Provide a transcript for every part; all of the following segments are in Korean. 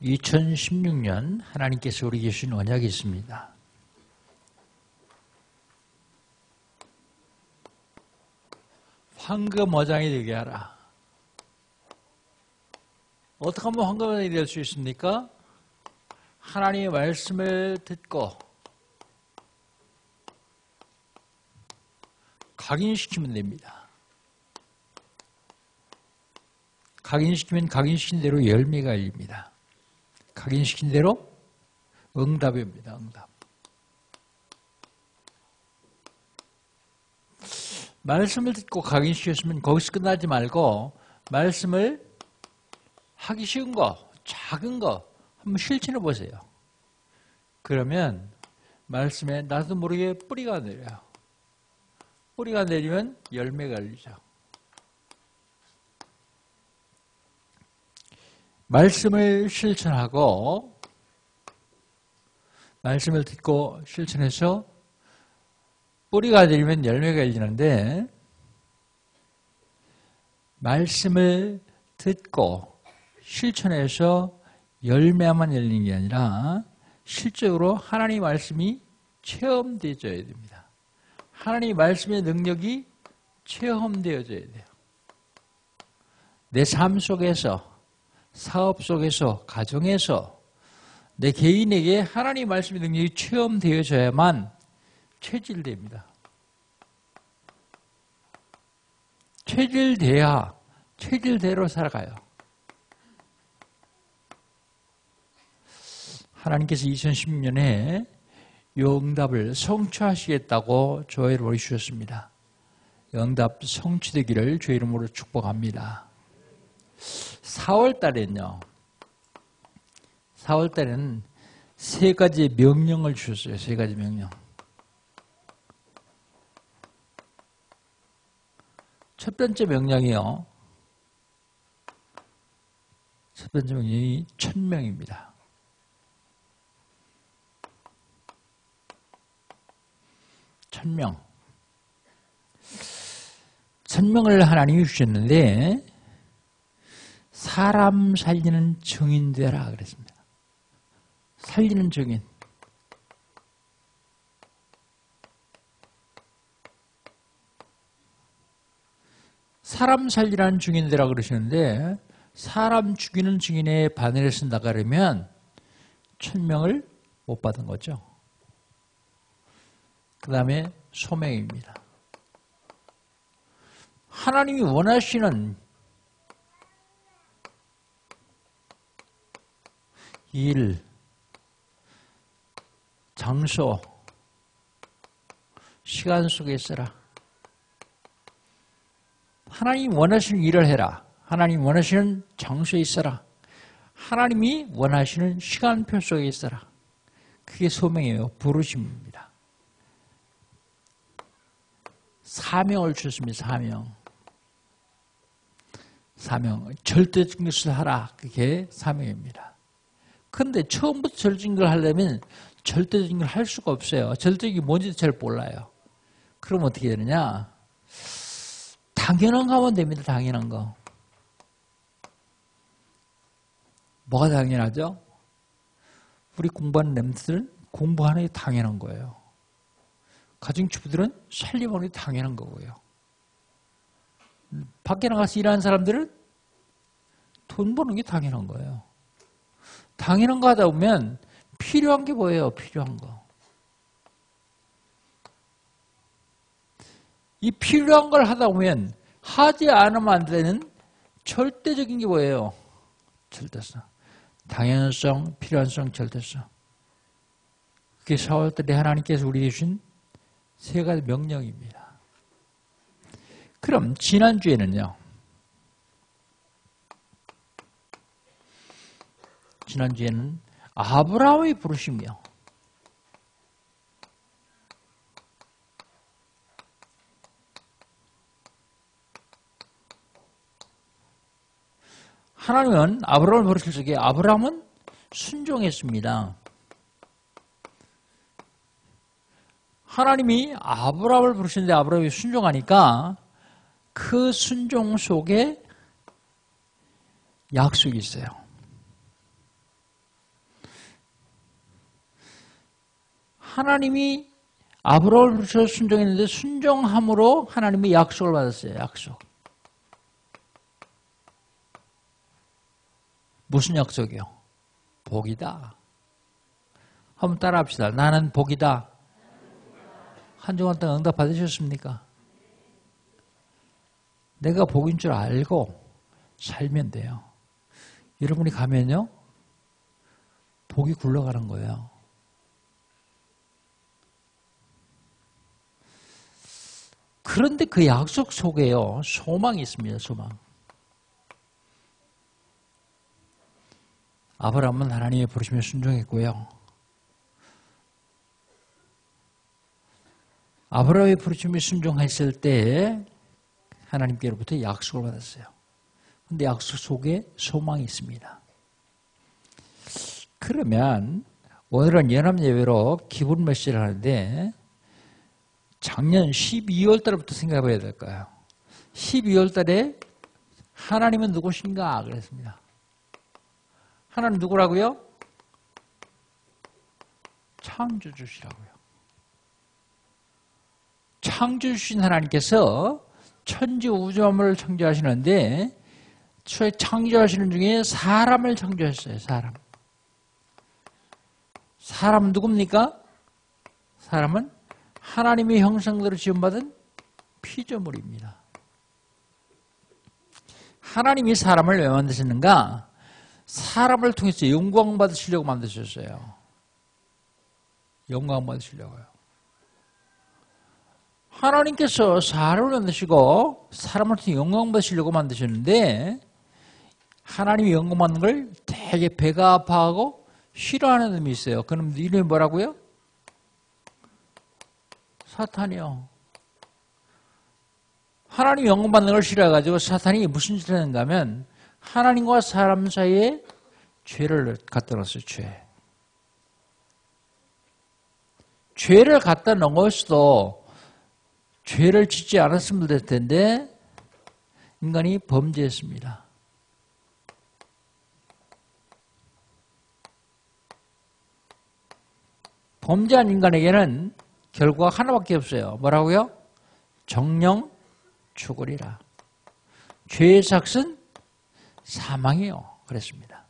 2016년 하나님께서 우리에게 주신 언약이 있습니다. 황금 어장이 되게 하라. 어떻게 하면 황금 어장이 될 수 있습니까? 하나님의 말씀을 듣고 각인시키면 됩니다. 각인시키면 각인시킨 대로 열매가 열립니다. 각인시킨 대로 응답입니다. 응답. 말씀을 듣고 각인시켰으면 거기서 끝나지 말고 말씀을 하기 쉬운 거, 작은 거 한번 실천해 보세요. 그러면 말씀에 나도 모르게 뿌리가 내려요. 뿌리가 내리면 열매가 열리죠. 말씀을 실천하고 말씀을 듣고 실천해서 뿌리가 내리면 열매가 열리는데 말씀을 듣고 실천해서 열매만 열리는 게 아니라 실적으로 하나님의 말씀이 체험되어져야 됩니다. 하나님의 말씀의 능력이 체험되어져야 돼요. 내 삶 속에서, 사업 속에서, 가정에서 내 개인에게 하나님의 말씀의 능력이 체험되어져야만 체질됩니다. 체질돼야 체질대로 살아가요. 하나님께서 2016년에 이 응답을 성취하시겠다고 저희를 보내주셨습니다. 응답 성취되기를 주의 이름으로 축복합니다. 4월 달에는요. 4월 달에는 3가지 명령을 주셨어요. 3가지 명령. 첫 번째 명령이요. 첫 번째 명령이 1000명입니다. 1000명. 1000명을 하나님이 주셨는데 사람 살리는 증인 되라 그랬습니다. 살리는 증인. 사람 살리라는 증인 되라 그러시는데 사람 죽이는 증인의 바늘에 쓴다 그러면 1000명을 못 받은 거죠. 그 다음에 소명입니다. 하나님이 원하시는 일, 장소, 시간 속에 있어라. 하나님이 원하시는 일을 해라. 하나님이 원하시는 장소에 있어라. 하나님이 원하시는 시간표 속에 있어라. 그게 소명이에요. 부르심입니다. 사명을 주셨습니다. 사명. 절대적인 것을 하라. 그게 사명입니다. 그런데 처음부터 절대적인 걸 하려면 절대적인 걸 할 수가 없어요. 절대적인 게 뭔지도 잘 몰라요. 그럼 어떻게 되느냐? 당연한 거 하면 됩니다. 당연한 거. 뭐가 당연하죠? 우리 공부하는 렘들은 공부하는 게 당연한 거예요. 가정주부들은 살림하는 게 당연한 거고요. 밖에 나가서 일하는 사람들은 돈 버는 게 당연한 거예요. 당연한 거 하다 보면 필요한 게 뭐예요? 필요한 거. 이 필요한 걸 하다 보면 하지 않으면 안 되는 절대적인 게 뭐예요? 절대성. 당연성, 필요한성, 절대성. 그게 4월달에 하나님께서 우리에게 주신 3가지 명령입니다. 그럼 지난주에는요. 지난주에는 아브라함의 부르심이요. 하나님은 아브라함을 부르실 적에 아브라함은 순종했습니다. 하나님이 아브라함을 부르시는데 아브라함이 순종하니까 그 순종 속에 약속이 있어요. 하나님이 아브라함을 부르셔 순종했는데 순종함으로 하나님이 약속을 받았어요. 약속. 무슨 약속이요? 복이다. 한번 따라합시다. 나는 복이다. 한 주간 동안 응답 받으셨습니까? 내가 복인 줄 알고 살면 돼요. 여러분이 가면요, 복이 굴러가는 거예요. 그런데 그 약속 속에요, 소망이 있습니다. 소망. 아브라함은 하나님의 부르심에 순종했고요. 아브라함의 부르심에 순종했을 때 하나님께로부터 약속을 받았어요. 그런데 약속 속에 소망이 있습니다. 그러면 오늘은 연합예배로 기본 메시지를 하는데 작년 12월 달부터 생각해 봐야 될 거예요. 12월 달에 하나님은 누구신가 그랬습니다. 하나님 누구라고요? 창조주시라고요. 창조주신 하나님께서 천지 우주 만물을 창조하시는데 창조하시는 중에 사람을 창조하셨어요. 사람은 누굽니까? 사람은 하나님의 형상대로 지음받은 피조물입니다. 하나님이 사람을 왜 만드셨는가? 사람을 통해서 영광 받으시려고 만드셨어요. 영광 받으시려고요. 하나님께서 사람을 만드시고 사람을 통해 영광 받으시려고 만드셨는데 하나님이 영광 받는 걸 되게 배가 아파하고 싫어하는 놈이 있어요. 그 놈 이름이 뭐라고요? 사탄이요. 하나님이 영광 받는 걸 싫어해가지고 사탄이 무슨 짓을 했는가 하면 하나님과 사람 사이에 죄를 갖다 놓았어요. 죄를 갖다 놓은 것도 죄를 짓지 않았으면 될 텐데 인간이 범죄했습니다. 범죄한 인간에게는 결과가 하나밖에 없어요. 뭐라고요? 정령 죽으리라. 죄의 삭은 사망이요. 그랬습니다.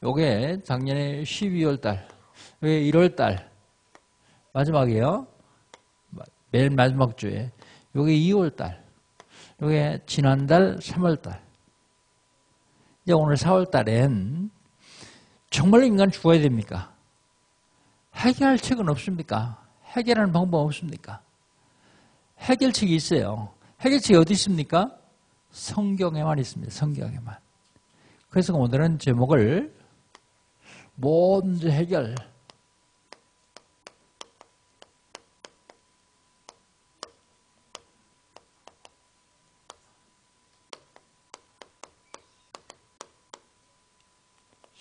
요게 작년에 12월 달, 요게 1월 달 마지막이에요. 매일 마지막 주에. 요게 2월 달, 요게 지난달 3월 달. 이제 오늘 4월 달엔 정말로 인간 죽어야 됩니까? 해결할 책은 없습니까? 해결하는 방법 없습니까? 해결책이 있어요. 해결책이 어디 있습니까? 성경에만 있습니다. 성경에만. 그래서 오늘은 제목을 모든 문제 해결.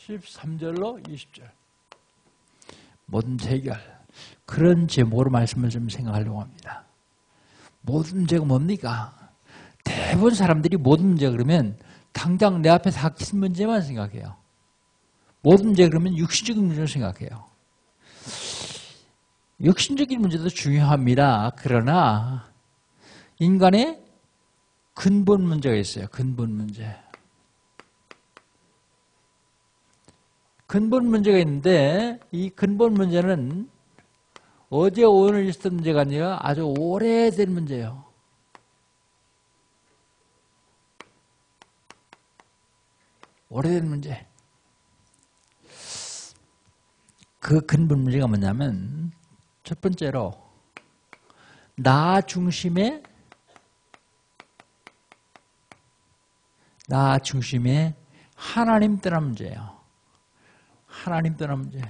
(13절로 20절) 모든 문제 해결. 그런 제목으로 말씀을 좀 생각하려고 합니다. 모든 문제가 뭡니까? 대부분 사람들이 모든 문제 그러면 당장 내 앞에 닥친 문제만 생각해요. 모든 문제 그러면 육신적인 문제를 생각해요. 육신적인 문제도 중요합니다. 그러나 인간의 근본 문제가 있어요. 근본 문제. 근본 문제가 있는데 이 근본 문제는 어제 오늘 있었던 문제가 아니라 아주 오래된 문제예요. 오래된 문제. 그 근본 문제가 뭐냐면 첫 번째로 나 중심의 하나님 떠난 문제예요. 하나님 떠난 문제.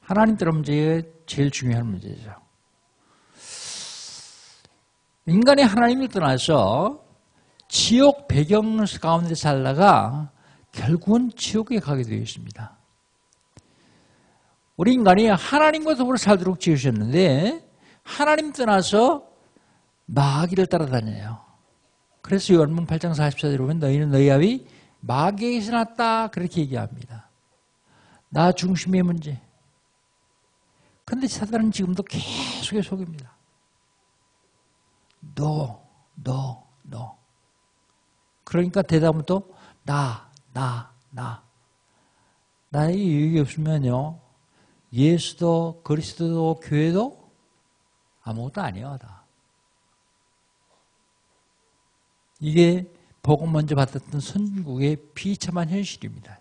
하나님 떠난 문제가 제일 중요한 문제죠. 인간이 하나님을 떠나서 지옥 배경 가운데 살다가 결국은 지옥에 가게 되어 있습니다. 우리 인간이 하나님과 더불어 살도록 지으셨는데 하나님 떠나서 마귀를 따라다녀요. 그래서 요한복음 8장 44절에 보면 너희는 너희 아비 마귀에게서 났다 그렇게 얘기합니다. 나 중심의 문제. 근데 사단은 지금도 계속 속입니다. 너. 그러니까 대답은 또 나. 나에게 유익이 없으면요. 예수도 그리스도도 교회도 아무것도 아니야. 다. 이게 복음 먼저 받았던 선진국의 비참한 현실입니다.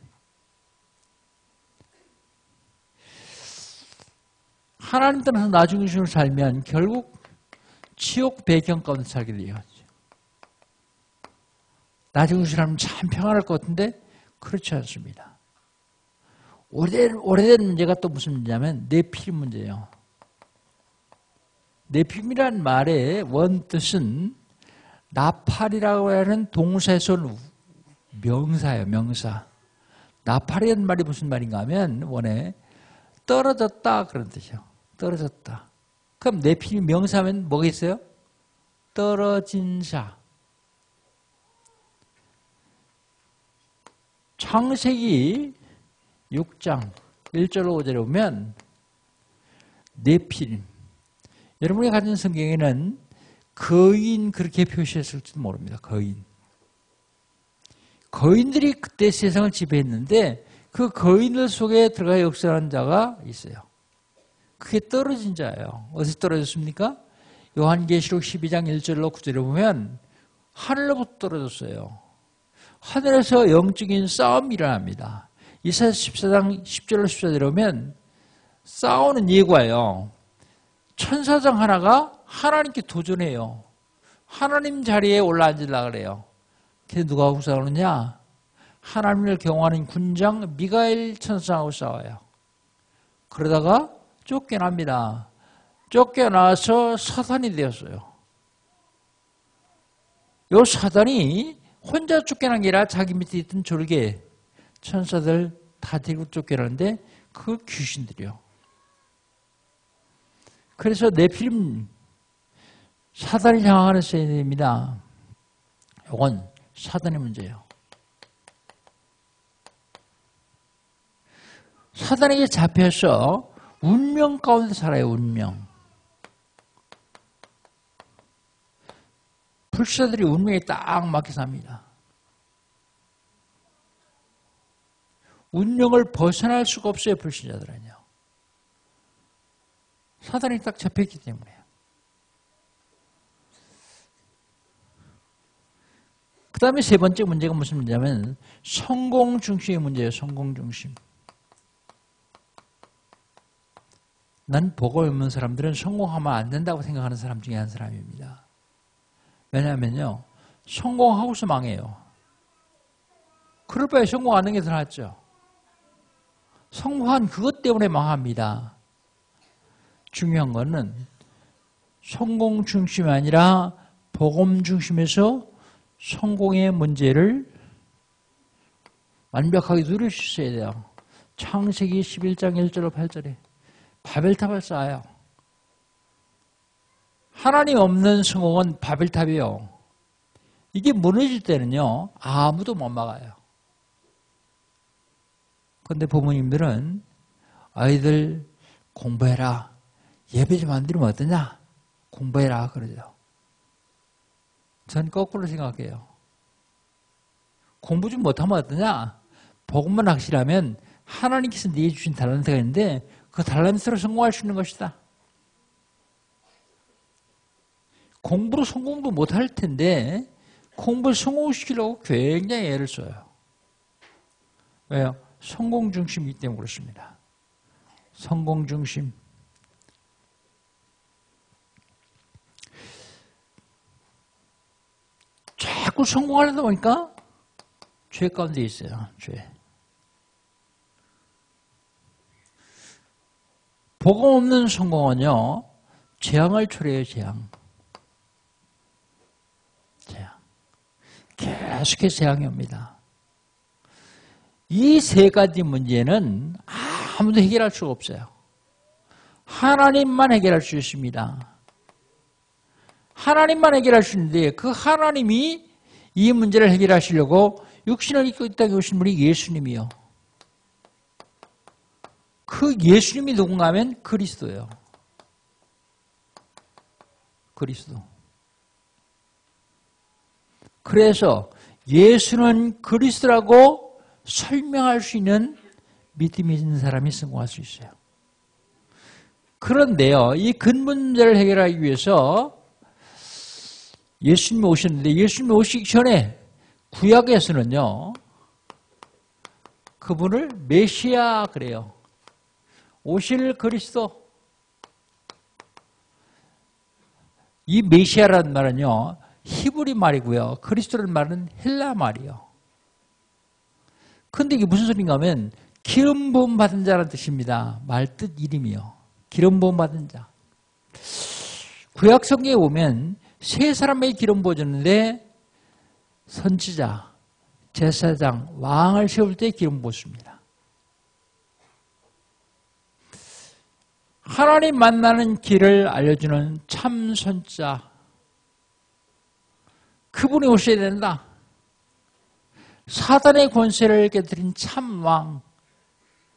하나님 따라서 나중심으로 살면 결국 지옥 배경 가운데 살게 돼요. 나중심으로 하면 참 평안할 것 같은데 그렇지 않습니다. 오래된 문제가 또 무슨 문제냐면 네피림 문제예요. 네피림이라는 말의 원뜻은 나팔이라고 하는 동사에서 온 명사예요. 명사. 나팔이라는 말이 무슨 말인가 하면 원래 떨어졌다 그런 뜻이에요. 떨어졌다. 그럼 네피림 명사하면 뭐가 있어요? 떨어진 자. 창세기 6장 1절로 5절에 보면 네피림. 여러분이 가진 성경에는 거인 그렇게 표시했을지도 모릅니다. 거인들이 그때 세상을 지배했는데 그 거인들 속에 들어가 역사하는 자가 있어요. 그게 떨어진 자예요. 어디서 떨어졌습니까? 요한계시록 12장 1절로 9절에 보면 하늘로부터 떨어졌어요. 하늘에서 영적인 싸움이 일어납니다. 이사야 14장 10절로 14절에 보면 싸우는 예고예요. 천사장 하나가 하나님께 도전해요. 하나님 자리에 올라앉으려고 그래요. 그래서 누구하고 싸우느냐? 하나님을 경호하는 군장 미가엘 천사하고 싸워요. 그러다가 쫓겨납니다. 쫓겨나서 사단이 되었어요. 이 사단이 혼자 쫓겨난 게 아니라 자기 밑에 있던 졸개 천사들 다 데리고 쫓겨나는데 그 귀신들이요. 그래서 네피림 사단을 향하는 세대입니다. 이건 사단의 문제예요. 사단에게 잡혀서 운명 가운데 살아요. 운명. 불사들이 운명에 딱 맞게 삽니다. 운명을 벗어날 수가 없어요. 불신자들은요. 사단이 딱 잡혔기 때문에. 그 다음에 세 번째 문제가 무슨 문제냐면 성공 중심의 문제예요. 성공 중심. 난 복음 없는 사람들은 성공하면 안 된다고 생각하는 사람 중에 한 사람입니다. 왜냐하면요. 성공하고서 망해요. 그럴 바에 성공 안 하는 게 더 낫죠. 성공한 그것 때문에 망합니다. 중요한 거는 성공 중심이 아니라 복음 중심에서 성공의 문제를 완벽하게 누릴 수 있어야 돼요. 창세기 11장 1절로 8절에 바벨탑을 쌓아요. 하나님 없는 성공은 바벨탑이에요. 이게 무너질 때는요. 아무도 못 막아요. 그런데 부모님들은 아이들 공부해라. 예배 좀 안 드리면 어떠냐? 공부해라 그러죠. 전 거꾸로 생각해요. 공부 좀 못하면 어떠냐? 복음만 확실하면 하나님께서 네게 주신 달란트가 있는데 그 달란트로 성공할 수 있는 것이다. 공부로 성공도 못할 텐데 공부를 성공시키려고 굉장히 애를 써요. 왜요? 성공 중심이기 때문에 그렇습니다. 성공 중심. 자꾸 성공하려다 보니까 죄 가운데 있어요. 죄. 복음 없는 성공은요. 재앙을 초래해요. 재앙. 계속해서 재앙이 옵니다. 이 세 가지 문제는 아무도 해결할 수가 없어요. 하나님만 해결할 수 있습니다. 하나님만 해결할 수 있는데 그 하나님이 이 문제를 해결하시려고 육신을 입고 이 땅에 오신 분이 예수님이요. 그 예수님이 누군가 하면 그리스도예요. 그리스도. 그래서 예수는 그리스도라고 설명할 수 있는 믿음이 있는 사람이 성공할 수 있어요. 그런데요, 이 근본 문제를 해결하기 위해서 예수님이 오셨는데, 예수님이 오시기 전에 구약에서는요, 그분을 메시아 그래요. 오실 그리스도. 이 메시아라는 말은요, 히브리 말이고요. 그리스도라는 말은 헬라 말이요. 근데 이게 무슨 소린가 하면 기름 부음 받은 자라는 뜻입니다. 말뜻 이름이요. 기름 부음 받은 자. 구약 성경에 보면 세 사람의 기름 부어줬는데 선지자, 제사장, 왕을 세울 때 기름 부었습니다. 하나님 만나는 길을 알려주는 참 선자, 그분이 오셔야 된다. 사단의 권세를 깨뜨린 참 왕,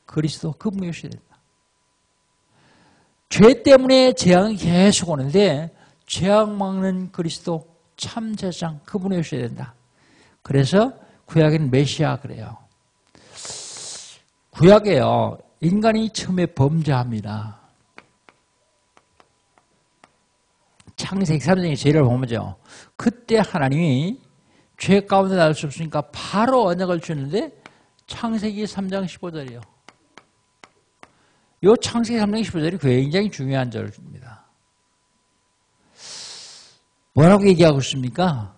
그리스도, 그분이 오셔야 된다. 죄 때문에 재앙이 계속 오는데 재앙 막는 그리스도, 참 제사장, 그분이 오셔야 된다. 그래서 구약에는 메시아 그래요. 구약에요, 인간이 처음에 범죄합니다. 창세기 3장의 죄를 보면요, 그때 하나님이 죄 가운데 나올 수 없으니까 바로 언약을 주는데 창세기 3장 15절이요. 이 창세기 3장 15절이 굉장히 중요한 절입니다. 뭐라고 얘기하고 있습니까?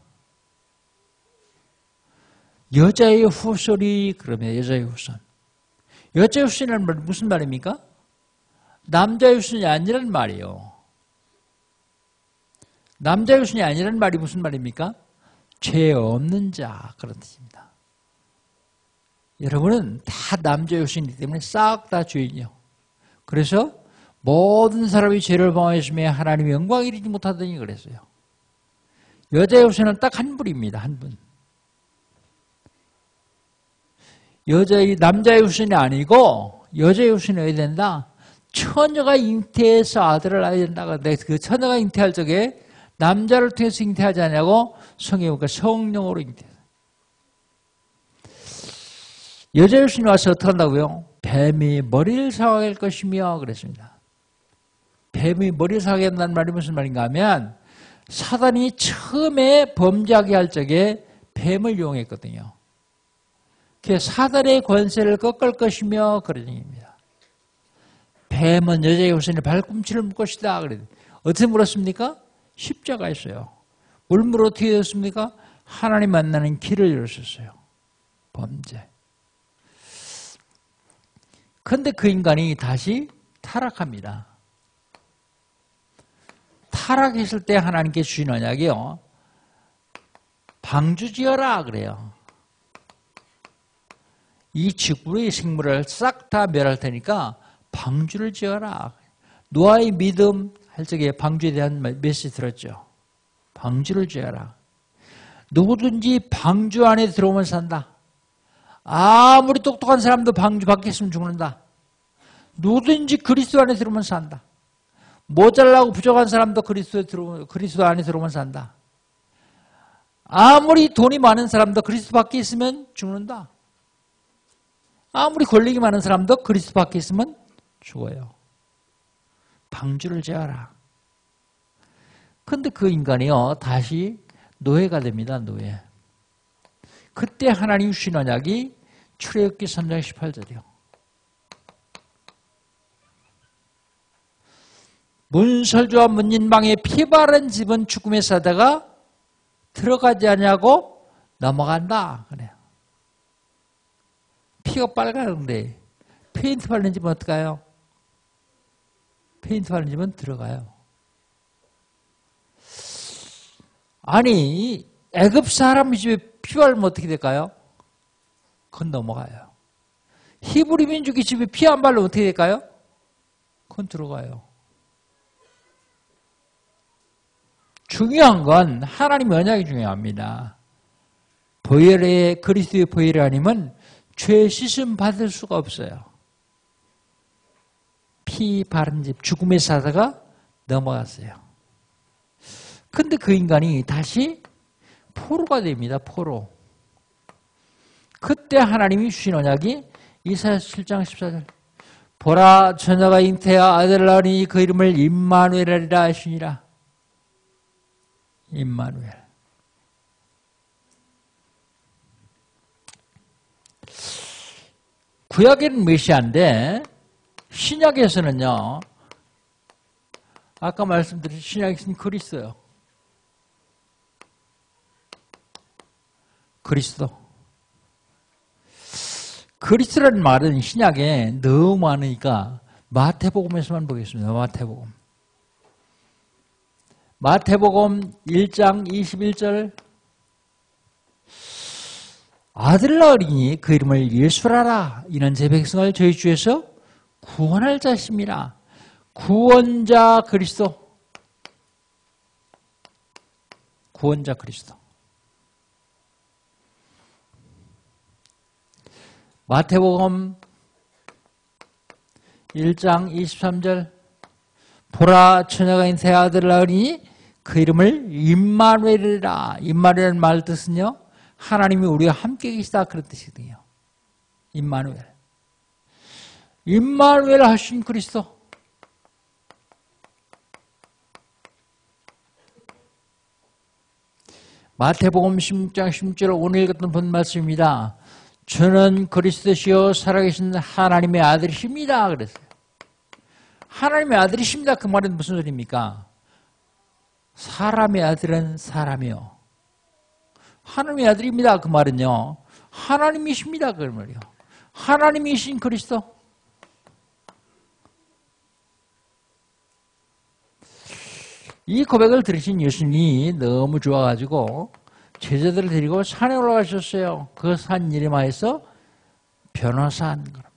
여자의 후손이 그러면 여자의 후손. 여자의 후손이라는 말은 무슨 말입니까? 남자의 후손이 아니란 말이에요. 남자의 후손이 아니란 말이 무슨 말입니까? 죄 없는 자, 그런 뜻입니다. 여러분은 다 남자의 후손이기 때문에 싹 다 죄인이요. 그래서 모든 사람이 죄를 범하였으며 하나님의 영광을 이루지 못하더니 그랬어요. 여자의 후손은 딱 한 분입니다. 한 분. 남자의 후손이 아니고 여자의 후손이 어야 된다? 처녀가 잉태해서 아들을 낳아야 된다. 근데 그 처녀가 잉태할 적에 남자를 통해서 잉태하지 않냐고 성경에 보니까 성령으로 잉태해요. 여자의 후손이 와서 어떻게 한다고요? 뱀이 머리를 상하게 할 것이며 그랬습니다. 뱀이 머리를 상하게 한다는 말이 무슨 말인가 하면 사단이 처음에 범죄하게 할 적에 뱀을 이용했거든요. 그래서 사단의 권세를 꺾을 것이며 그런 얘기입니다. 뱀은 여자의 후손의 발꿈치를 물 것이다. 어떻게 물었습니까? 십자가였어요. 물으로 어떻게 되었습니까? 하나님 만나는 길을 열었었어요. 범죄. 그런데 그 인간이 다시 타락합니다. 타락했을 때 하나님께 주신 언약이요, 방주 지어라 그래요. 이 지구의 생물을 싹 다 멸할 테니까 방주를 지어라. 노아의 믿음 할 적에 방주에 대한 메시지 들었죠. 방주를 지어라. 누구든지 방주 안에 들어오면 산다. 아무리 똑똑한 사람도 방주 밖에 있으면 죽는다. 누구든지 그리스도 안에 들어오면 산다. 모자라고 부족한 사람도 그리스도 안에 들어오면 산다. 아무리 돈이 많은 사람도 그리스도 밖에 있으면 죽는다. 아무리 권력이 많은 사람도 그리스도 밖에 있으면 죽어요. 방주를 지어라. 그런데 그 인간이요, 다시 노예가 됩니다. 노예. 그때 하나님 주신 언약이 출애굽기 3장 18절이요. 문설주와 문인방에 피 바른 집은 죽음에 사다가 들어가지 않냐고 넘어간다. 그래요. 피가 빨간데 페인트 바른 집은 어떨까요? 페인트 바른 집은 들어가요. 아니, 애굽 사람 집에 피 바르면 어떻게 될까요? 그건 넘어가요. 히브리 민족의 집에 피 안 바르면 어떻게 될까요? 그건 들어가요. 중요한 건 하나님의 언약이 중요합니다. 보혈의 그리스도의 보혈이 아니면 죄 씻음 받을 수가 없어요. 피 바른 집 죽음의 사자가 넘어갔어요. 근데 그 인간이 다시 포로가 됩니다. 포로. 그때 하나님이 주신 언약이 이사야 7장 14절 보라 처녀가 잉태하여 아들을 낳으니 그 이름을 임마누엘이라 하시니라. 임마누엘. 구약에는 메시아인데 신약에서는요. 아까 말씀드린 신약에서는 그리스도요. 그리스도. 그리스도라는 말은 신약에 너무 많으니까 마태복음에서만 보겠습니다. 마태복음. 마태복음 1장 21절 아들 낳으리니 그 이름을 예수라라. 이는 제 백성을 저희 주에서 구원할 자심이라. 구원자 그리스도. 구원자 그리스도. 마태복음 1장 23절 보라 처녀가 잉태하여 아들을 낳으니 그 이름을 임마누엘이라. 임마누엘 말 뜻은요. 하나님이 우리와 함께 계시다 그런 뜻이거든요. 임마누엘. 임마누엘 하신 그리스도. 마태복음 16장 16절 오늘 읽었던 본 말씀입니다. 저는 그리스도시요 살아계신 하나님의 아들이십니다. 그랬어요. 하나님의 아들이십니다. 그 말은 무슨 소리입니까? 사람의 아들은 사람이요. 하나님의 아들입니다. 그 말은요. 하나님이십니다. 그 말이요. 하나님이신 그리스도. 이 고백을 들으신 예수님이 너무 좋아가지고 제자들을 데리고 산에 올라가셨어요. 그 산 이름하여서 변호사한 겁니다.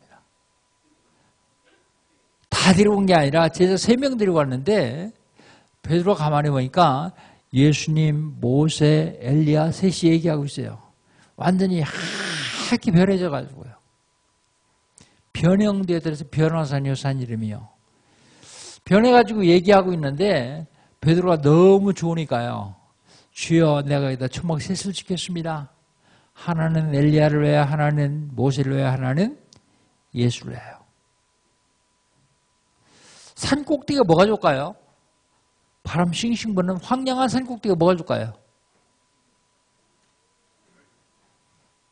다 데리고 온 게 아니라 제자 3명 데리고 왔는데 베드로 가만히 보니까 예수님, 모세, 엘리야 셋이 얘기하고 있어요. 완전히 하얗게 변해져 가지고요. 변형되어 들어서 변호사니요 산 이름이요. 변해가지고 얘기하고 있는데 베드로가 너무 좋으니까요. 주여 내가 여기다 초막 셋을 짓겠습니다. 하나는 엘리야를 외야 하나는 모세를 외야 하나는 예수를 외요. 산 꼭대기가 뭐가 좋을까요? 바람 싱싱 부는 황량한 산 꼭대기가 뭐가 좋을까요?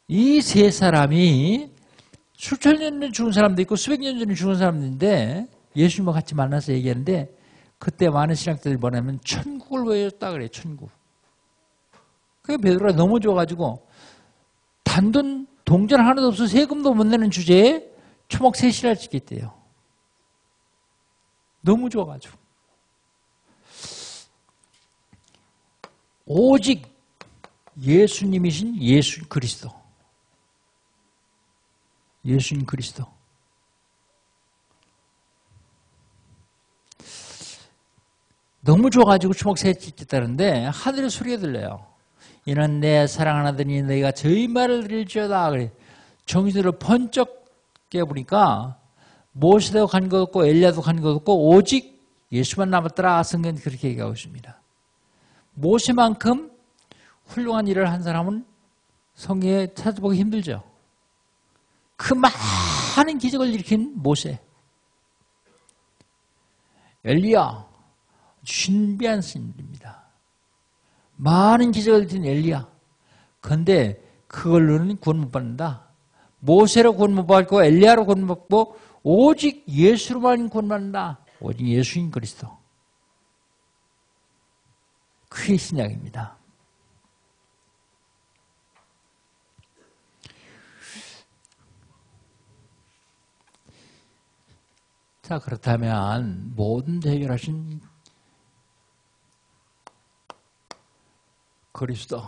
이 세 사람이 수천 년 전에 죽은 사람도 있고 수백 년 전에 죽은 사람도 있는데 예수님과 같이 만나서 얘기하는데 그때 많은 신학자들이 뭐냐면 천국을 보여줬다 그래요. 천국. 그게 베드로가 너무 좋아가지고 단돈 동전 하나도 없어 세금도 못 내는 주제에 초목 셋이나 짓겠대요. 너무 좋아가지고. 오직 예수님이신 예수 그리스도. 예수님 그리스도. 너무 좋아가지고 초목 셋 짓겠다는데 하늘의 소리가 들려요. 이는 내 사랑하는 아들이니 너희가 저희 말을 들을지어다. 그래. 정신으로 번쩍 깨보니까 모세도 간 것 없고 엘리야도 간 것 없고 오직 예수만 남았더라. 성경은 그렇게 얘기하고 있습니다. 모세만큼 훌륭한 일을 한 사람은 성경에 찾아보기 힘들죠. 그 많은 기적을 일으킨 모세. 엘리야 신비한 스님입니다. 많은 기적을 일으킨 엘리야. 그런데 그걸로는 구원 못 받는다. 모세로 구원 못 받고 엘리야로 구원 못 받고 오직 예수로만 구원 받는다. 오직 예수인 그리스도. 그게 신약입니다. 자, 그렇다면 모든 해결하신 그리스도.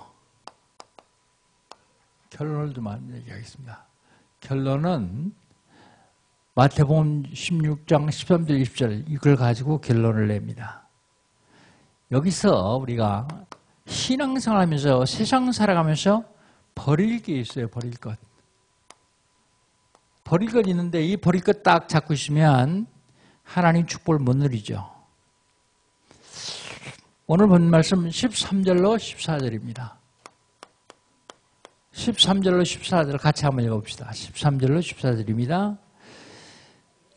결론을 좀 얘기하겠습니다. 결론은 마태복음 16장 13절 20절 이걸 가지고 결론을 냅니다. 여기서 우리가 신앙생활하면서 세상 살아가면서 버릴 게 있어요. 버릴 것. 버릴 것 있는데 이 버릴 것 딱 잡고 있으면 하나님 축복을 못 누리죠. 오늘 본 말씀 13절로 14절입니다. 13절로 14절 같이 한번 읽어봅시다. 13절로 14절입니다.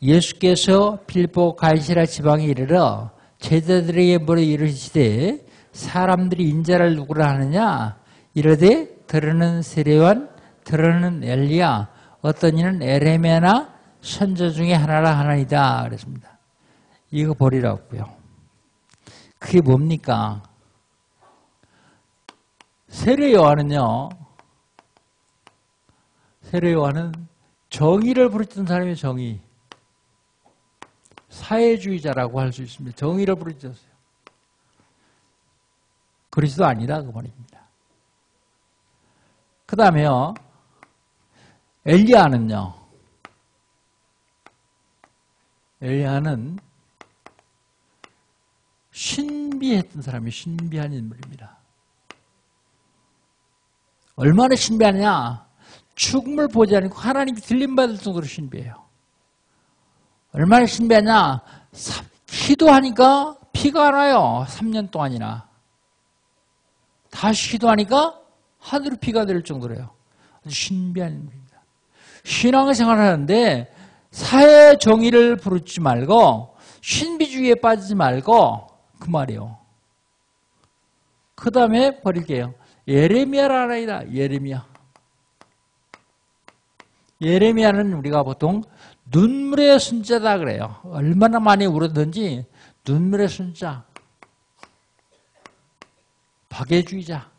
예수께서 빌보 갈시라 지방에 이르러 제자들에게 물어 이르시되 사람들이 인자를 누구라 하느냐 이르되 들으는 세례요한 들으는 엘리야 어떤 이는 에레미야나 선저 중에 하나라 하나이다 그랬습니다. 이거 버리라고요. 그게 뭡니까? 세례요한은요. 세례요한은 정의를 부르짖는 사람이 정의. 사회주의자라고 할 수 있습니다. 정의를 부르짖었어요. 그리스도 아니다 그 말입니다. 그 다음에요. 엘리야는요. 엘리야는 신비했던 사람이 신비한 인물입니다. 얼마나 신비하냐? 죽음을 보지 않고 하나님이 들림받을 정도로 신비해요. 얼마나 신비하냐? 기도하니까 피가 나요. 3년 동안이나. 다시 기도하니까 하늘로 피가 될 정도로요. 아주 신비한 인물입니다. 신앙생활을 하는데 사회 정의를 부르지 말고 신비주의에 빠지지 말고 그 말이에요. 그 다음에 버릴게요. 예레미야라 아이다. 예레미야. 예레미야는 우리가 보통 눈물의 순자다 그래요. 얼마나 많이 울었든지 눈물의 순자. 박애주의자.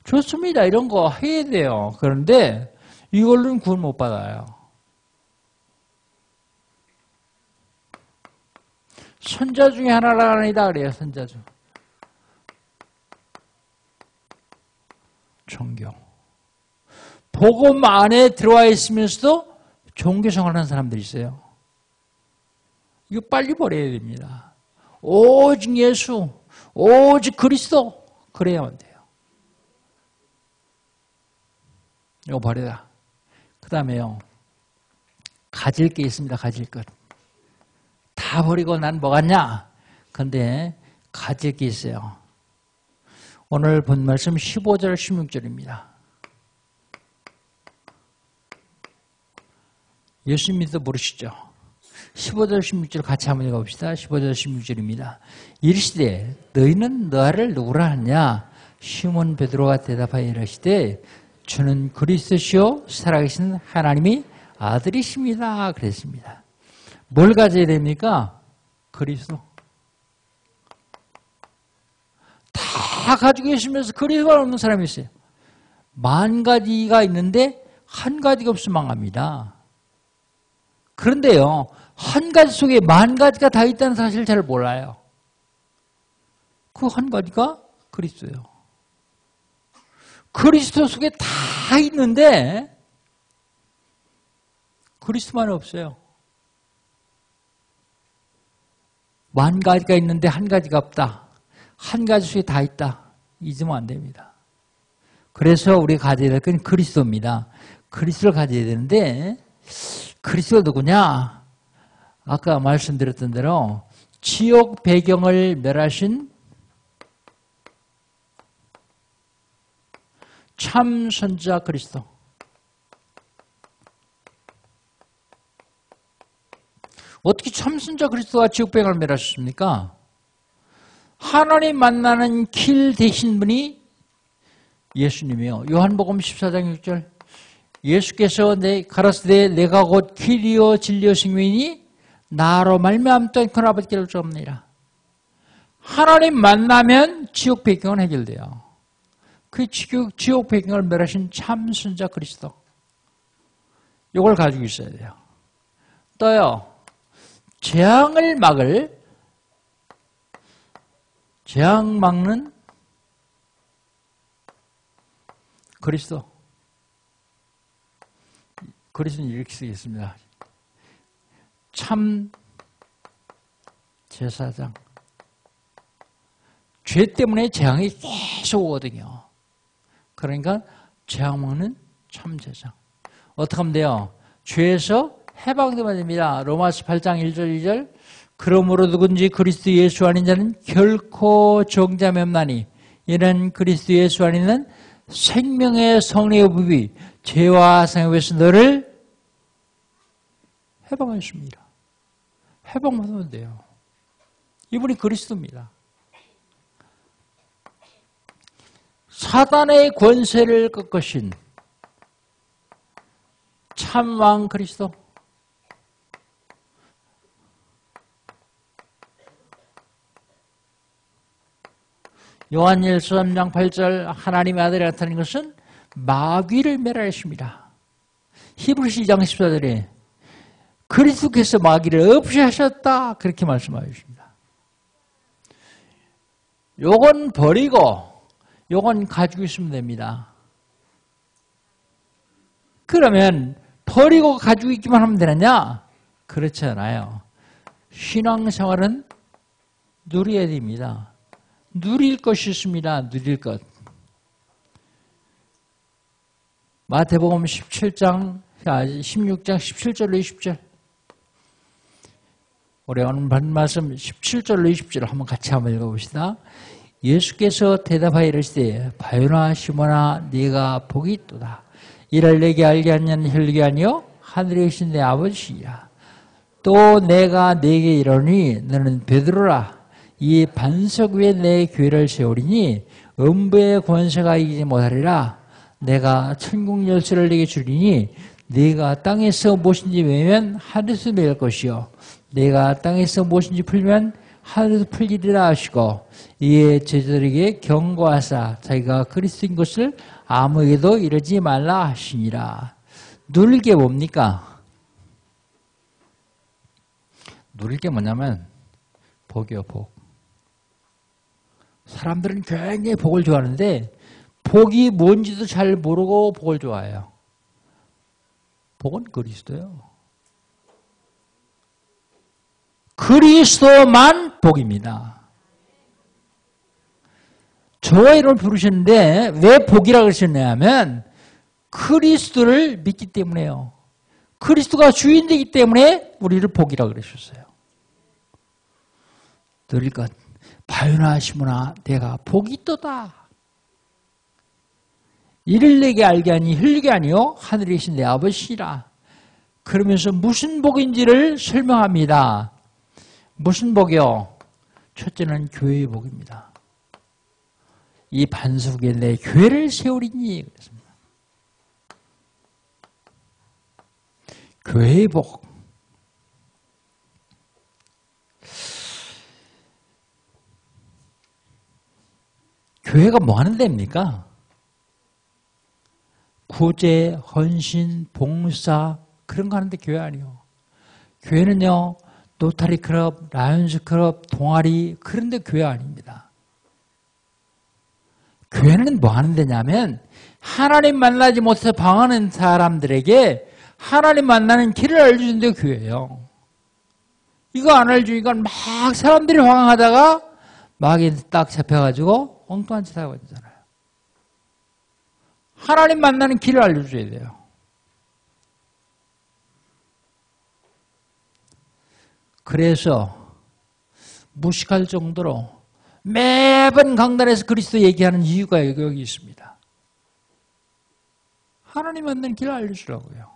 좋습니다. 이런 거 해야 돼요. 그런데 이걸로는 구원 못 받아요. 선자 중에 하나라 아니다 그래요. 선자 중. 종교. 복음 안에 들어와 있으면서도 종교생활하는 사람들이 있어요. 이거 빨리 버려야 됩니다. 오직 예수, 오직 그리스도 그래야만 돼요. 이거 버려라. 그 다음에요. 가질 게 있습니다. 가질 것. 다 버리고 난 뭐 같냐? 근데 가질 게 있어요. 오늘 본 말씀 15절 16절입니다. 예수 믿어 모르시죠? 15절 16절 같이 한번 읽어봅시다. 15절 16절입니다. 이르시되 너희는 너를 누구라 하냐? 시몬 베드로가 대답하여 이르시되 주는 그리스도시요 살아계신 하나님의 아들이십니다. 그랬습니다. 뭘 가져야 됩니까? 그리스도. 다 가지고 계시면서 그리스도가 없는 사람이 있어요. 10,000가지가 있는데 한 가지가 없으면 망합니다. 그런데요, 한 가지 속에 10,000가지가 다 있다는 사실을 잘 몰라요. 그 한 가지가 그리스도예요. 그리스도 속에 다 있는데 그리스도만 없어요. 10,000가지가 있는데 한 가지가 없다. 한 가지 속에 다 있다. 잊으면 안 됩니다. 그래서 우리가 가져야 될 건 그리스도입니다. 그리스도를 가져야 되는데 그리스도가 누구냐? 아까 말씀드렸던 대로 지옥 배경을 멸하신 참 선지자 그리스도. 어떻게 참 선지자 그리스도가 지옥 배경을 멸하셨습니까? 하나님 만나는 길 되신 분이 예수님이요. 요한복음 14장 6절. 예수께서 가라사대 내가 곧 길이요 진리요 생명이니 나로 말미암다 큰 아버지께로 쫓느니라. 하나님 만나면 지옥 배경은 해결돼요. 그 지옥 배경을 멸하신 참 선지자 그리스도. 이걸 가지고 있어야 돼요. 또요. 재앙을 막는 그리스도. 그리스도는 이렇게 쓰겠습니다. 참 제사장, 죄 때문에 재앙이 계속 오거든요. 그러니까 재앙 먹는 참제장. 어떻게 하면 돼요? 죄에서 해방되면 됩니다. 로마서 8장 1절 2절 그러므로 누군지 그리스도 예수 아닌 자는 결코 정죄함이 없나니 이는 그리스도 예수 안에는 생명의 성령의 법이 죄와 상업에서 너를 해방하십니다. 해방받으면 돼요. 이분이 그리스도입니다. 사단의 권세를 꺾으신 참왕 그리스도. 요한일서 3장 8절 하나님의 아들이 나타난 것은 마귀를 멸하십니다. 히브리서 2장 14절에 그리스도께서 마귀를 없애하셨다 그렇게 말씀하십니다. 요건 버리고 요건 가지고 있으면 됩니다. 그러면 버리고 가지고 있기만 하면 되느냐? 그렇지 않아요. 신앙생활은 누려야 됩니다. 누릴 것이 있습니다. 누릴 것. 마태복음 16장 17절로 20절. 우리 오늘 받은 말씀 17절로 20절 한번 같이 한번 읽어봅시다. 예수께서 대답하여 이르시되 바요나 시몬아 네가 복이 있도다. 이를 내게 알게 하는 혈육이 아니요 하늘에 계신 내 아버지시라. 또 내가 네게 이르노니 너는 베드로라. 이 반석 위에 내 교회를 세우리니 음부의 권세가 이기지 못하리라. 내가 천국 열쇠를 네게 주리니 네가 땅에서 무엇인지 매면 하늘에서 매일 것이요 내가 땅에서 무엇인지 풀면 하늘에서 풀리리라 하시고 이에 제자들에게 경고하사 자기가 그리스도인 것을 아무에게도 이르지 말라 하시니라. 누릴 게 뭡니까? 누릴 게 뭐냐면 복이요, 복. 사람들은 굉장히 복을 좋아하는데 복이 뭔지도 잘 모르고 복을 좋아해요. 복은 그리스도예요. 그리스도만 복입니다. 저와 이름을 부르셨는데 왜 복이라고 그러셨냐면 그리스도를 믿기 때문에요. 그리스도가 주인되기 때문에 우리를 복이라고 그러셨어요. 누릴 것. 바요나 시몬아 내가 복이 있도다. 이를 내게 알게 하니 혈육이 아니요 하늘에 계신 내 아버지시라. 그러면서 무슨 복인지를 설명합니다. 무슨 복이요? 첫째는 교회의 복입니다. 이 반석 위에 내 교회를 세우리니 그랬습니다. 교회의 복. 교회가 뭐 하는 데입니까? 구제, 헌신, 봉사 그런 거 하는데 교회 아니요. 교회는요. 노타리 클럽, 라이온즈 클럽, 동아리 그런 데 교회 아닙니다. 교회는 뭐 하는 데냐면 하나님 만나지 못해서 방황하는 사람들에게 하나님 만나는 길을 알려주는 데 교회예요. 이거 안 알려주니까 막 사람들이 방황하다가 마귀에 딱 잡혀가지고 엉뚱한 짓 하고 있잖아요. 하나님 만나는 길을 알려줘야 돼요. 그래서 무식할 정도로 매번 강단에서 그리스도 얘기하는 이유가 여기 있습니다. 하나님 만나는 길을 알려주라고요.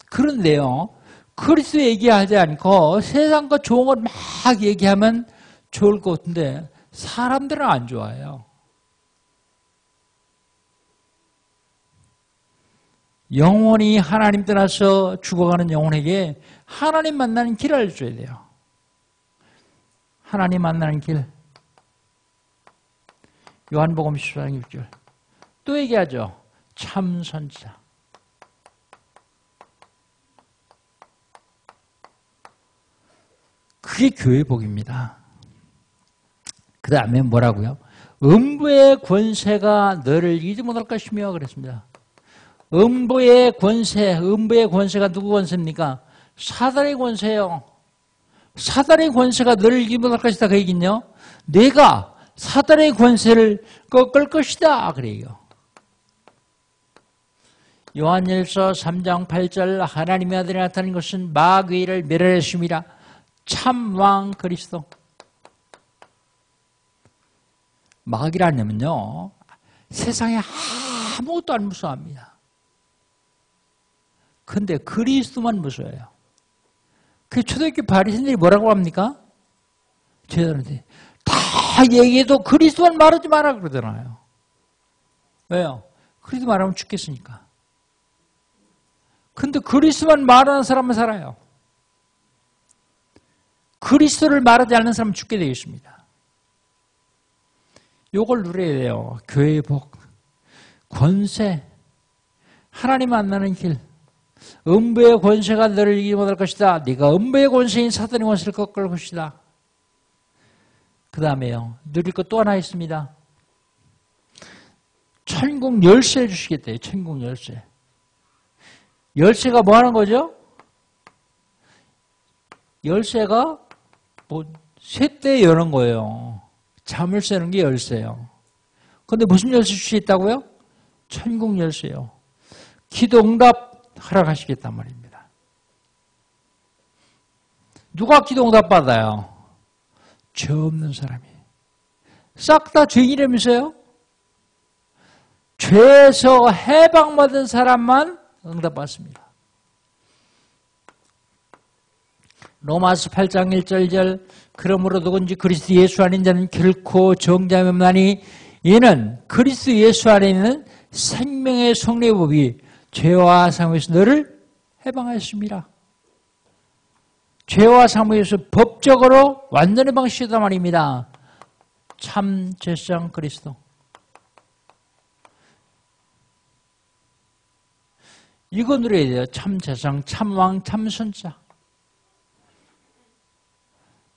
그런데요. 그리스도 얘기하지 않고 세상 거 좋은 걸 막 얘기하면 좋을 것 같은데 사람들은 안 좋아해요. 영원히 하나님 떠나서 죽어가는 영혼에게 하나님 만나는 길을 알려줘야 돼요. 하나님 만나는 길. 요한복음 14장 6절. 또 얘기하죠. 참 선지자. 그게 교회 복입니다. 그 다음에 뭐라고요? 음부의 권세가 너를 이기지 못할 것이며 그랬습니다. 음부의 권세가 누구 권세입니까? 사단의 권세예요. 사단의 권세가 너를 이기지 못할 것이다. 그 얘기는요. 내가 사단의 권세를 꺾을 것이다. 그래요. 요한일서 3장 8절 하나님의 아들이 나타난 것은 마귀를 멸하였음이라. 참왕 그리스도. 마귀라면요. 세상에 아무것도 안 무서워합니다. 근데 그리스도만 무서워요. 그 초대교회 바리새인들이 뭐라고 합니까? 제자들한테 다 얘기해도 그리스도만 말하지 마라 그러잖아요. 왜요? 그리스도 말하면 죽겠으니까. 근데 그리스도만 말하는 사람은 살아요. 그리스도를 말하지 않는 사람은 죽게 되어 있습니다. 요걸 누려야 돼요. 교회의 복, 권세, 하나님 만나는 길. 음부의 권세가 너를 이기지 못할 것이다. 네가 음부의 권세인 사단의 권세를 꺾을 것이다. 그 다음에요. 누릴 것 또 하나 있습니다. 천국 열쇠 주시겠대요. 천국 열쇠. 열쇠가 뭐 하는 거죠? 열쇠가 뭐 쇠대 여는 거예요. 잠을 새는 게 열쇠예요. 그런데 무슨 열쇠 주시겠다고요? 천국 열쇠요. 기도 응답 허락하시겠단 말입니다. 누가 기도 응답 받아요? 죄 없는 사람이. 싹 다 죄인이라면서요? 죄에서 해방받은 사람만 응답받습니다. 로마서 8장 1절 2절 그러므로 누군지 그리스도 예수 안에 있는 자는 결코 정죄함이 없나니 이는 그리스도 예수 안에 있는 생명의 성령의 법이 죄와 사망에서 너를 해방하였습니다. 죄와 사망에서 법적으로 완전히 해방시켰단 말입니다. 참 제사장 그리스도. 이거 누려야 돼요. 참 제사장, 참 왕, 참 선자.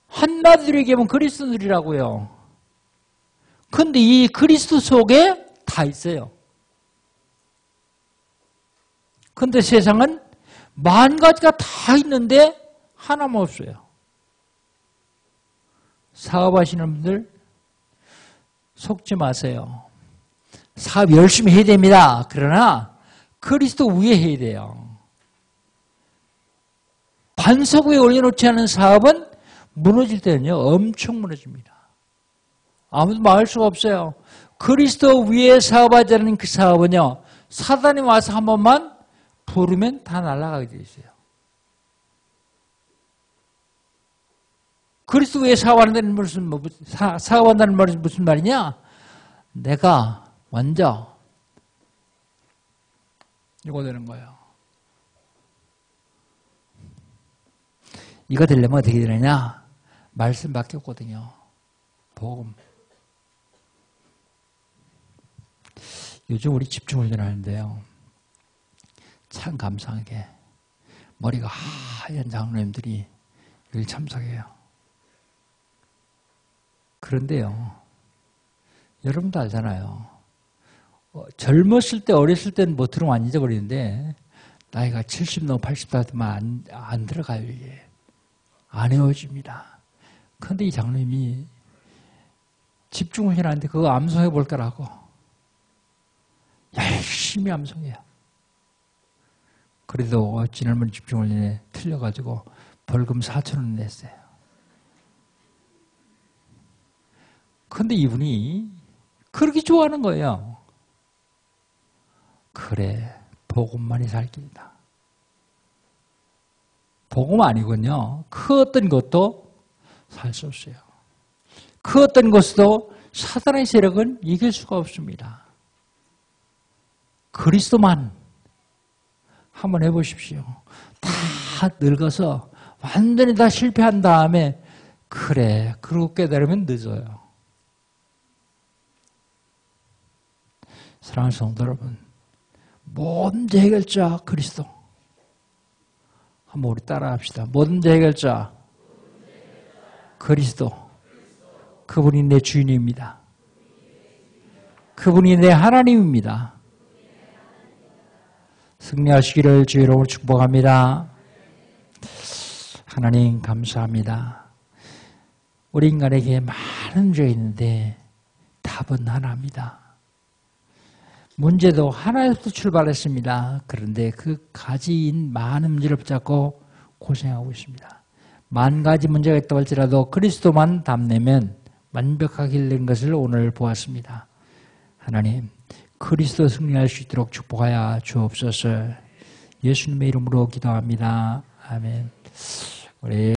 한마디로 얘기하면 그리스도 누리라고요. 그런데 이 그리스도 속에 다 있어요. 그런데 세상은 만 가지가 다 있는데 하나만 없어요. 사업하시는 분들 속지 마세요. 사업 열심히 해야 됩니다. 그러나 그리스도 위에 해야 돼요. 반석 위에 올려놓지 않은 사업은 무너질 때는요, 엄청 무너집니다. 아무도 막을 수가 없어요. 그리스도 위에 사업하지 않는 그 사업은요, 사단이 와서 한 번만 부르면 다 날아가게 돼 있어요. 그리스도 위에 사업한다는 말은 무슨 말이냐? 내가 먼저 이거 되는 거예요. 이거 되려면 어떻게 되느냐? 말씀밖에 없거든요. 복음. 요즘 우리 집중훈련하는데요. 참 감사하게 머리가 하얀 장로님들이 여기 참석해요. 그런데요. 여러분도 알잖아요. 젊었을 때 어렸을 때는 뭐 들으면 안 잊어버리는데 나이가 70 넘어 80 되면 안 들어가요. 이게. 안 외워집니다. 그런데 이 장로님이 집중을 해놨는데 그거 암송해 볼 거라고 열심히 암송해요. 그래도 지난번 집중훈련에 틀려가지고 벌금 4,000원 냈어요. 그런데 이분이 그렇게 좋아하는 거예요. 그래, 복음만이 살 길이다. 복음 아니군요. 그 어떤 것도 살 수 없어요. 그 어떤 것도 사단의 세력은 이길 수가 없습니다. 그리스도만 한번 해보십시오. 다 늙어서 완전히 다 실패한 다음에 그래, 그러고 깨달으면 늦어요. 사랑하는 성도 여러분, 모든 문제 해결자 그리스도. 한번 우리 따라합시다. 모든 문제 해결자 그리스도. 그분이 내 주인입니다. 그분이 내 하나님입니다. 승리하시기를 주의 이름으로 축복합니다. 하나님 감사합니다. 우리 인간에게 많은 죄가 있는데 답은 하나입니다. 문제도 하나에서 출발했습니다. 그런데 그 가지인 많은 문제를 붙잡고 고생하고 있습니다. 만 가지 문제가 있다고 할지라도 그리스도만 답내면 완벽하게 된 것을 오늘 보았습니다. 하나님, 그리스도 승리할 수 있도록 축복하여 주옵소서. 예수님의 이름으로 기도합니다. 아멘. 우리